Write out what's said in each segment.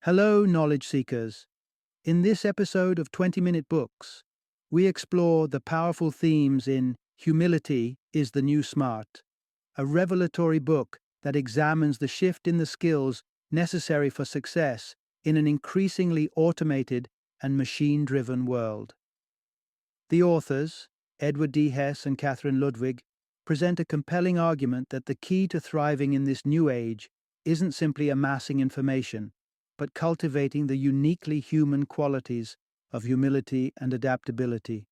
Hello, knowledge seekers. In this episode of 20-Minute Books, we explore the powerful themes in Humility is the New Smart, a revelatory book that examines the shift in the skills necessary for success in an increasingly automated and machine-driven world. The authors, Edward D. Hess and Katherine Ludwig, present a compelling argument that the key to thriving in this new age isn't simply amassing information, but cultivating the uniquely human qualities of humility and adaptability.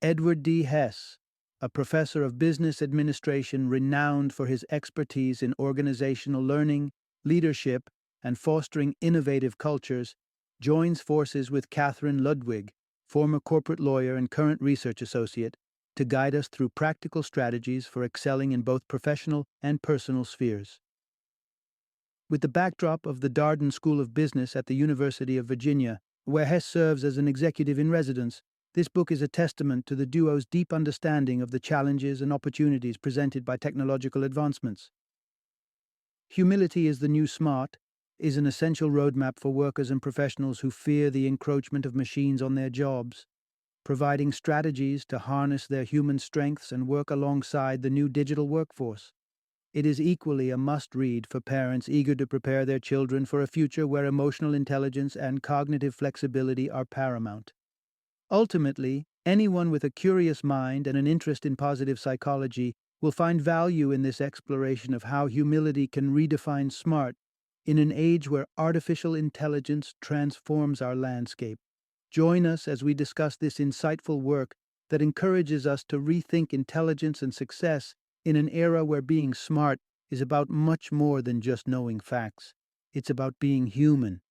Edward D. Hess, a professor of business administration renowned for his expertise in organizational learning, leadership, and fostering innovative cultures, joins forces with Katherine Ludwig, former corporate lawyer and current research associate, to guide us through practical strategies for excelling in both professional and personal spheres. With the backdrop of the Darden School of Business at the University of Virginia, where Hess serves as an executive in residence, this book is a testament to the duo's deep understanding of the challenges and opportunities presented by technological advancements. Humility is the New Smart is an essential roadmap for workers and professionals who fear the encroachment of machines on their jobs, providing strategies to harness their human strengths and work alongside the new digital workforce. It is equally a must-read for parents eager to prepare their children for a future where emotional intelligence and cognitive flexibility are paramount. Ultimately, anyone with a curious mind and an interest in positive psychology will find value in this exploration of how humility can redefine smart in an age where artificial intelligence transforms our landscape. Join us as we discuss this insightful work that encourages us to rethink intelligence and success in an era where being smart is about much more than just knowing facts. It's about being human.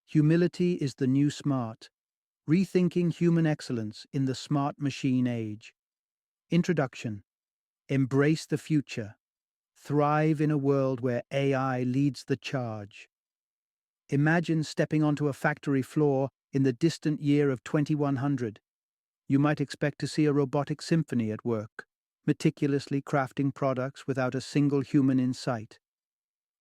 Humility is the New Smart. Rethinking Human Excellence in the Smart Machine Age. Introduction. Embrace the future. Thrive in a world where AI leads the charge. Imagine stepping onto a factory floor in the distant year of 2100. You might expect to see a robotic symphony at work, meticulously crafting products without a single human in sight.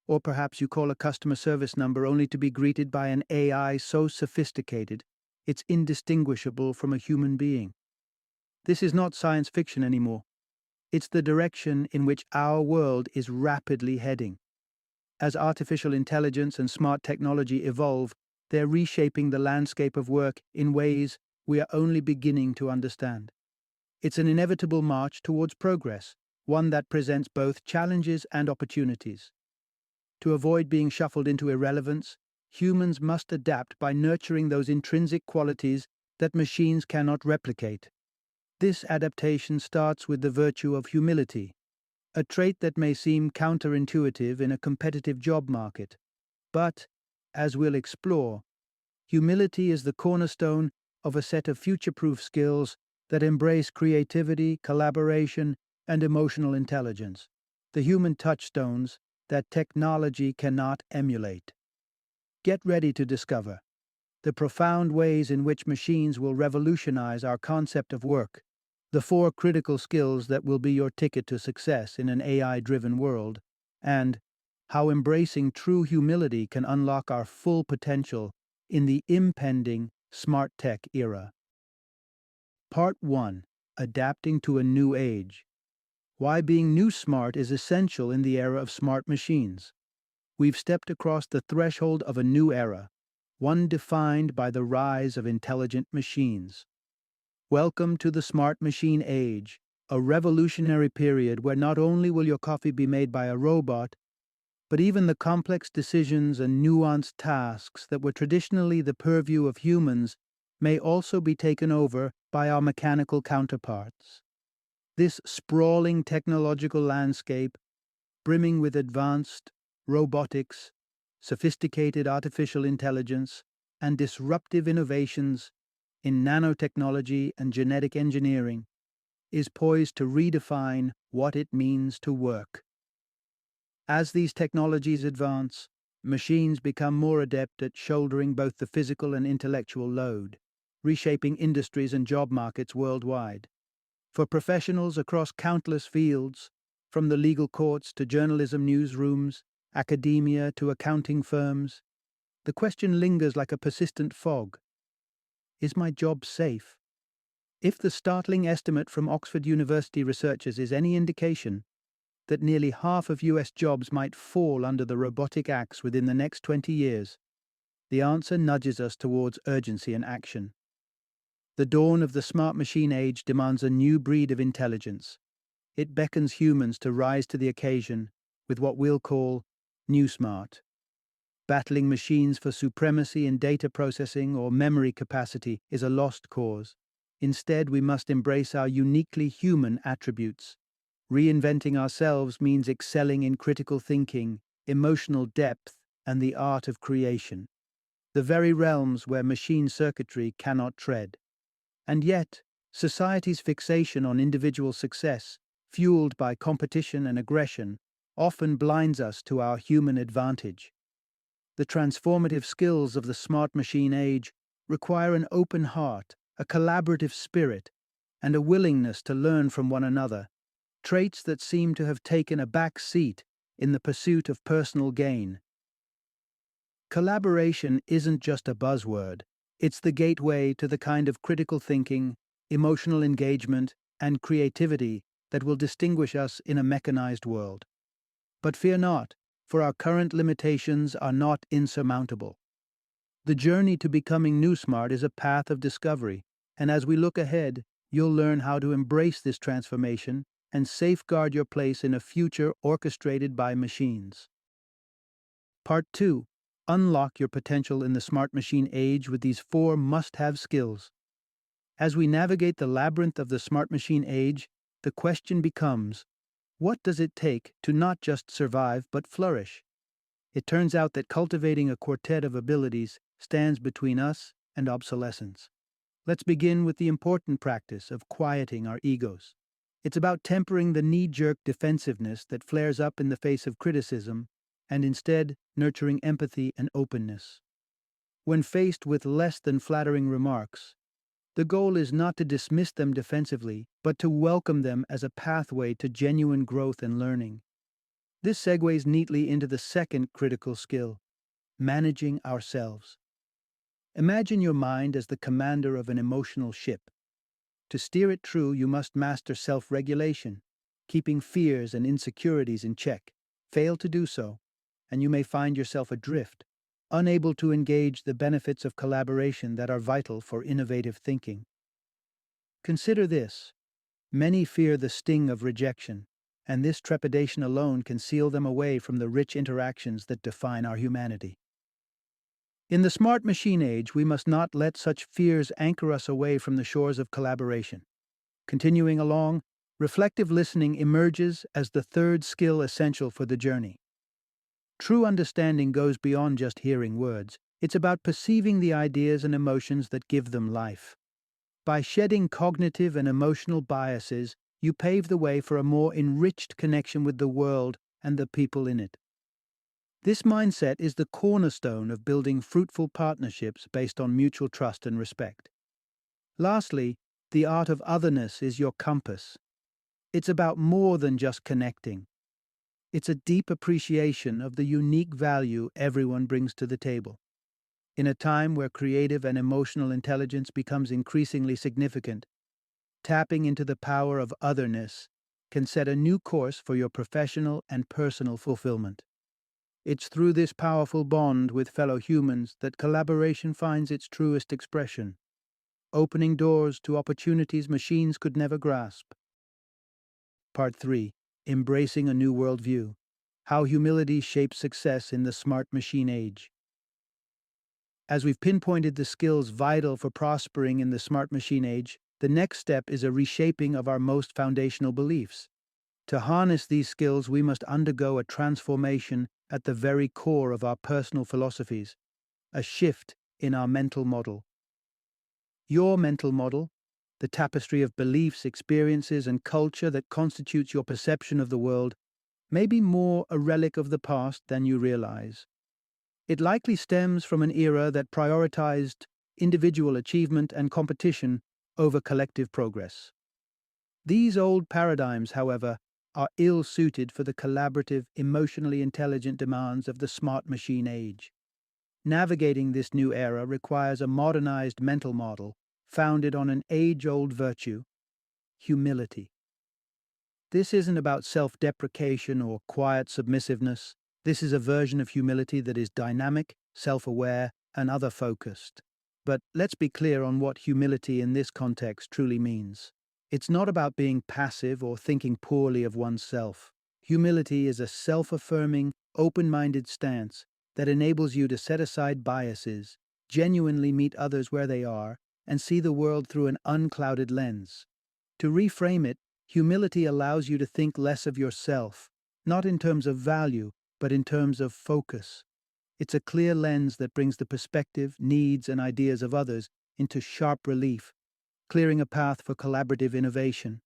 Or perhaps you call a customer service number only to be greeted by an AI so sophisticated it's indistinguishable from a human being. This is not science fiction anymore. It's the direction in which our world is rapidly heading. As artificial intelligence and smart technology evolve, they're reshaping the landscape of work in ways we are only beginning to understand. It's an inevitable march towards progress, one that presents both challenges and opportunities. To avoid being shuffled into irrelevance, humans must adapt by nurturing those intrinsic qualities that machines cannot replicate. This adaptation starts with the virtue of humility, a trait that may seem counterintuitive in a competitive job market. But, as we'll explore, humility is the cornerstone of a set of future-proof skills that embrace creativity, collaboration, and emotional intelligence, the human touchstones that technology cannot emulate. Get ready to discover the profound ways in which machines will revolutionize our concept of work, the 4 critical skills that will be your ticket to success in an AI-driven world, and how embracing true humility can unlock our full potential in the impending smart tech era. Part 1. Adapting to a New Age. Why being new smart is essential in the era of smart machines. We've stepped across the threshold of a new era, one defined by the rise of intelligent machines. Welcome to the smart machine age, a revolutionary period where not only will your coffee be made by a robot, but even the complex decisions and nuanced tasks that were traditionally the purview of humans may also be taken over by our mechanical counterparts. This sprawling technological landscape, brimming with advanced robotics, sophisticated artificial intelligence, and disruptive innovations in nanotechnology and genetic engineering, is poised to redefine what it means to work. As these technologies advance, machines become more adept at shouldering both the physical and intellectual load, reshaping industries and job markets worldwide. For professionals across countless fields, from the legal courts to journalism newsrooms, academia to accounting firms, the question lingers like a persistent fog. Is my job safe? If the startling estimate from Oxford University researchers is any indication, that nearly half of US jobs might fall under the robotic axe within the next 20 years, the answer nudges us towards urgency and action. The dawn of the smart machine age demands a new breed of intelligence. It beckons humans to rise to the occasion with what we'll call new smart. Battling machines for supremacy in data processing or memory capacity is a lost cause. Instead, we must embrace our uniquely human attributes. Reinventing ourselves means excelling in critical thinking, emotional depth, and the art of creation, the very realms where machine circuitry cannot tread. And yet, society's fixation on individual success, fueled by competition and aggression, often blinds us to our human advantage. The transformative skills of the smart machine age require an open heart, a collaborative spirit, and a willingness to learn from one another, traits that seem to have taken a back seat in the pursuit of personal gain. Collaboration isn't just a buzzword, it's the gateway to the kind of critical thinking, emotional engagement, and creativity that will distinguish us in a mechanized world. But fear not, for our current limitations are not insurmountable. The journey to becoming new smart is a path of discovery, and as we look ahead, you'll learn how to embrace this transformation and safeguard your place in a future orchestrated by machines. Part 2. Unlock your potential in the smart machine age with these 4 must-have skills. As we navigate the labyrinth of the smart machine age, the question becomes, what does it take to not just survive but flourish? It turns out that cultivating a quartet of abilities stands between us and obsolescence. Let's begin with the important practice of quieting our egos. It's about tempering the knee-jerk defensiveness that flares up in the face of criticism and instead nurturing empathy and openness. When faced with less than flattering remarks, the goal is not to dismiss them defensively, but to welcome them as a pathway to genuine growth and learning. This segues neatly into the second critical skill, managing ourselves. Imagine your mind as the commander of an emotional ship. To steer it true, you must master self-regulation, keeping fears and insecurities in check. Fail to do so, and you may find yourself adrift, unable to engage the benefits of collaboration that are vital for innovative thinking. Consider this. Many fear the sting of rejection, and this trepidation alone can seal them away from the rich interactions that define our humanity. In the smart machine age, we must not let such fears anchor us away from the shores of collaboration. Continuing along, reflective listening emerges as the third skill essential for the journey. True understanding goes beyond just hearing words. It's about perceiving the ideas and emotions that give them life. By shedding cognitive and emotional biases, you pave the way for a more enriched connection with the world and the people in it. This mindset is the cornerstone of building fruitful partnerships based on mutual trust and respect. Lastly, the art of otherness is your compass. It's about more than just connecting. It's a deep appreciation of the unique value everyone brings to the table. In a time where creative and emotional intelligence becomes increasingly significant, tapping into the power of otherness can set a new course for your professional and personal fulfillment. It's through this powerful bond with fellow humans that collaboration finds its truest expression, opening doors to opportunities machines could never grasp. Part 3. Embracing a new worldview. How humility shapes success in the smart machine age. As we've pinpointed the skills vital for prospering in the smart machine age, the next step is a reshaping of our most foundational beliefs. To harness these skills, we must undergo a transformation at the very core of our personal philosophies, a shift in our mental model. Your mental model, the tapestry of beliefs, experiences, and culture that constitutes your perception of the world, may be more a relic of the past than you realize. It likely stems from an era that prioritized individual achievement and competition over collective progress. These old paradigms, however, are ill-suited for the collaborative, emotionally intelligent demands of the smart machine age. Navigating this new era requires a modernized mental model founded on an age-old virtue: humility. This isn't about self-deprecation or quiet submissiveness. This is a version of humility that is dynamic, self-aware, and other-focused. But let's be clear on what humility in this context truly means. It's not about being passive or thinking poorly of oneself. Humility is a self-affirming, open-minded stance that enables you to set aside biases, genuinely meet others where they are, and see the world through an unclouded lens. To reframe it, humility allows you to think less of yourself, not in terms of value, but in terms of focus. It's a clear lens that brings the perspective, needs, and ideas of others into sharp relief, clearing a path for collaborative innovation.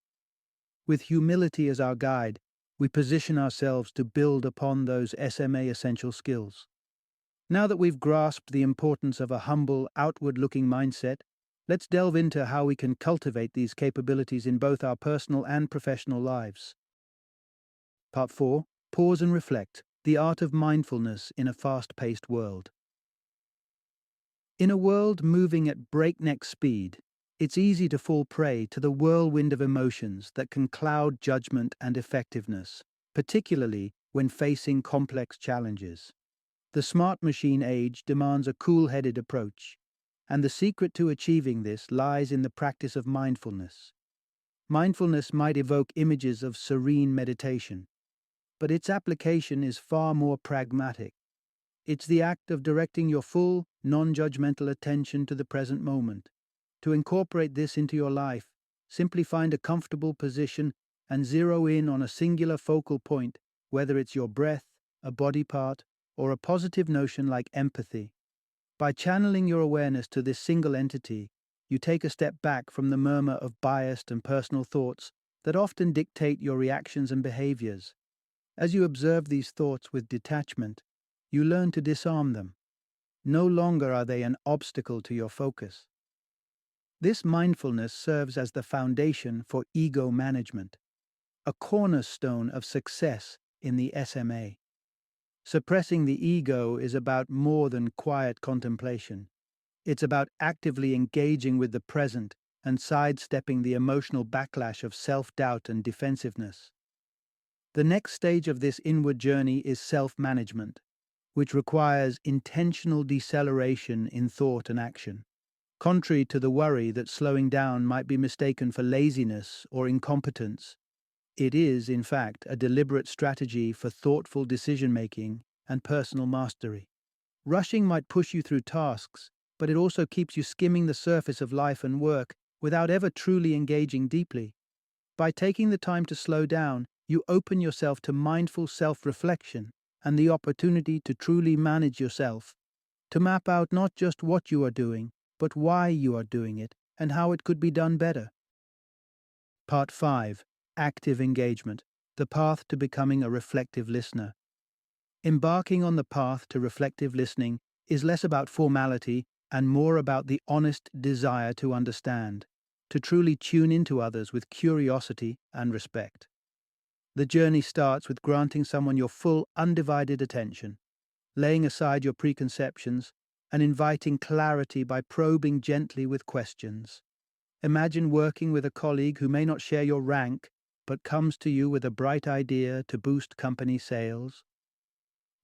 With humility as our guide, we position ourselves to build upon those SMA essential skills. Now that we've grasped the importance of a humble, outward-looking mindset, let's delve into how we can cultivate these capabilities in both our personal and professional lives. Part 4. Pause and reflect. The art of mindfulness in a fast-paced world. In a world moving at breakneck speed, it's easy to fall prey to the whirlwind of emotions that can cloud judgment and effectiveness, particularly when facing complex challenges. The smart machine age demands a cool-headed approach, and the secret to achieving this lies in the practice of mindfulness. Mindfulness might evoke images of serene meditation, but its application is far more pragmatic. It's the act of directing your full, non-judgmental attention to the present moment. To incorporate this into your life, simply find a comfortable position and zero in on a singular focal point, whether it's your breath, a body part, or a positive notion like empathy. By channeling your awareness to this single entity, you take a step back from the murmur of biased and personal thoughts that often dictate your reactions and behaviors. As you observe these thoughts with detachment, you learn to disarm them. No longer are they an obstacle to your focus. This mindfulness serves as the foundation for ego management, a cornerstone of success in the SMA. Suppressing the ego is about more than quiet contemplation. It's about actively engaging with the present and sidestepping the emotional backlash of self-doubt and defensiveness. The next stage of this inward journey is self-management, which requires intentional deceleration in thought and action. Contrary to the worry that slowing down might be mistaken for laziness or incompetence, it is, in fact, a deliberate strategy for thoughtful decision-making and personal mastery. Rushing might push you through tasks, but it also keeps you skimming the surface of life and work without ever truly engaging deeply. By taking the time to slow down, you open yourself to mindful self-reflection and the opportunity to truly manage yourself, to map out not just what you are doing, but why you are doing it and how it could be done better. Part 5. Active engagement. The path to becoming a reflective listener. Embarking on the path to reflective listening is less about formality and more about the honest desire to understand, to truly tune into others with curiosity and respect. The journey starts with granting someone your full, undivided attention, laying aside your preconceptions, and inviting clarity by probing gently with questions. Imagine working with a colleague who may not share your rank, but comes to you with a bright idea to boost company sales.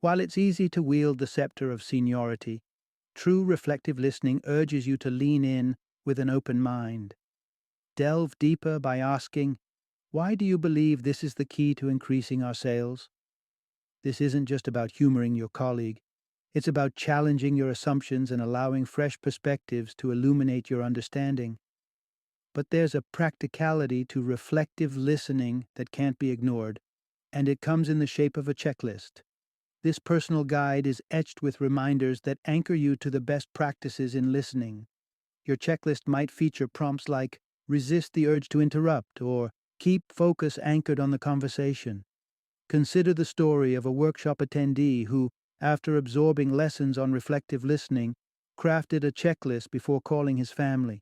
While it's easy to wield the scepter of seniority, true reflective listening urges you to lean in with an open mind. Delve deeper by asking, why do you believe this is the key to increasing our sales? This isn't just about humoring your colleague. It's about challenging your assumptions and allowing fresh perspectives to illuminate your understanding. But there's a practicality to reflective listening that can't be ignored, and it comes in the shape of a checklist. This personal guide is etched with reminders that anchor you to the best practices in listening. Your checklist might feature prompts like, resist the urge to interrupt, or keep focus anchored on the conversation. Consider the story of a workshop attendee who, after absorbing lessons on reflective listening, crafted a checklist before calling his family.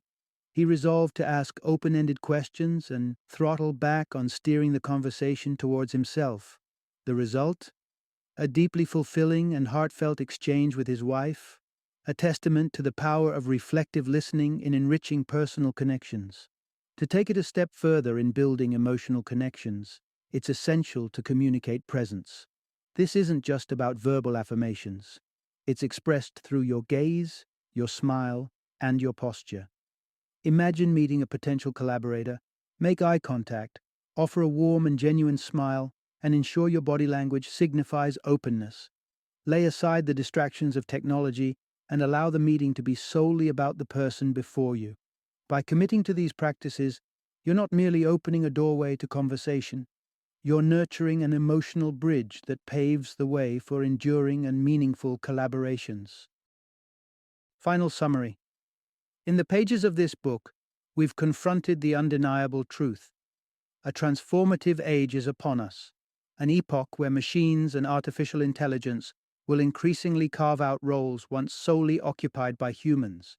He resolved to ask open-ended questions and throttle back on steering the conversation towards himself. The result? A deeply fulfilling and heartfelt exchange with his wife, a testament to the power of reflective listening in enriching personal connections. To take it a step further in building emotional connections, it's essential to communicate presence. This isn't just about verbal affirmations. It's expressed through your gaze, your smile, and your posture. Imagine meeting a potential collaborator. Make eye contact, offer a warm and genuine smile, and ensure your body language signifies openness. Lay aside the distractions of technology and allow the meeting to be solely about the person before you. By committing to these practices, you're not merely opening a doorway to conversation, you're nurturing an emotional bridge that paves the way for enduring and meaningful collaborations. Final summary. In the pages of this book, we've confronted the undeniable truth. A transformative age is upon us, an epoch where machines and artificial intelligence will increasingly carve out roles once solely occupied by humans.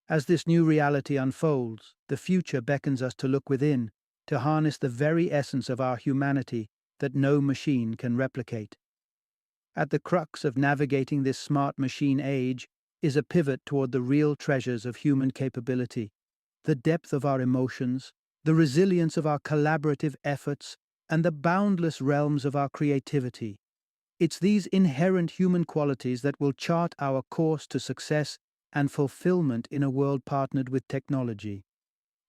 As this new reality unfolds, the future beckons us to look within, to harness the very essence of our humanity that no machine can replicate. At the crux of navigating this smart machine age is a pivot toward the real treasures of human capability, the depth of our emotions, the resilience of our collaborative efforts, and the boundless realms of our creativity. It's these inherent human qualities that will chart our course to success and fulfillment in a world partnered with technology.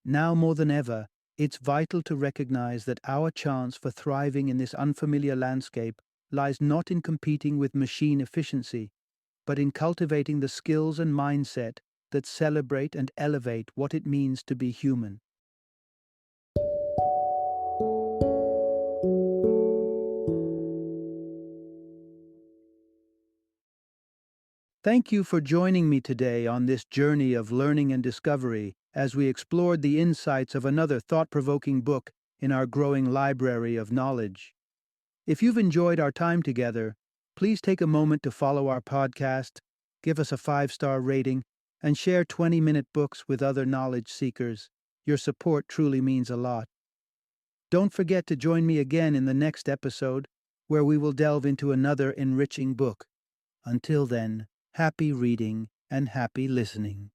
Now more than ever, it's vital to recognize that our chance for thriving in this unfamiliar landscape lies not in competing with machine efficiency, but in cultivating the skills and mindset that celebrate and elevate what it means to be human. Thank you for joining me today on this journey of learning and discovery as we explored the insights of another thought-provoking book in our growing library of knowledge. If you've enjoyed our time together, please take a moment to follow our podcast, give us a 5-star rating, and share 20-minute books with other knowledge seekers. Your support truly means a lot. Don't forget to join me again in the next episode, where we will delve into another enriching book. Until then, happy reading and happy listening.